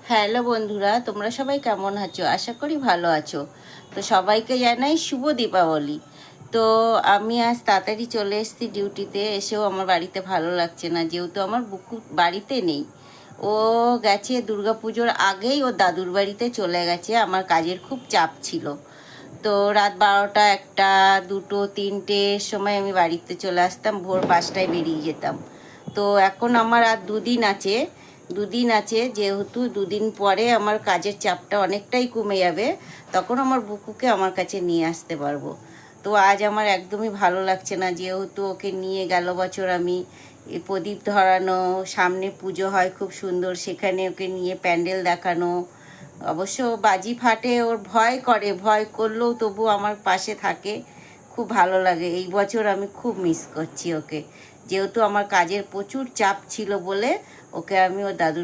Hello বন্ধুরা, তোমরা সবাই কেমন আছো? আশা করি ভালো আছো। তো সবাইকে জানাই শুভ দীপাবলি। তো আমি আজ তাড়াতাড়ি চলে এসেছি ডিউটিতে, এসেও আমার বাড়িতে ভালো লাগছে না, যেহেতু আমার বুকু বাড়িতে নেই। ও গেছে দুর্গাপুজোর আগেই ও দাদুর বাড়িতে চলে গেছে, আমার কাজের খুব চাপ ছিল। তো রাত 12টা, 1টা, 2টো, 3টের সময় আমি বাড়িতে চলে আসতাম, ভোর 5টায় বেরিয়ে যেতাম। তো এখন আমার আর দুদিন আছে, যেহেতু দুদিন পরে আমার কাজের চাপটা অনেকটাই কমে যাবে, তখন আমার বুকুকে আমার কাছে নিয়ে আসতে পারবো। তো আজ আমার একদমই ভালো লাগছে না, যেহেতু ওকে নিয়ে গেল বছর আমি এই প্রদীপ ধরানো, সামনে পুজো হয় খুব সুন্দর, সেখানে ওকে নিয়ে প্যান্ডেল দেখানো। অবশ্য বাজি ফাটে, ওর ভয় করে, ভয় করলেও তবু আমার পাশে থাকে, খুব ভালো লাগে। এই বছর আমি খুব মিস করছি ওকে, যেহেতু আমার কাজের প্রচুর চাপ ছিল বলে ওকে আমি ওর দাদুর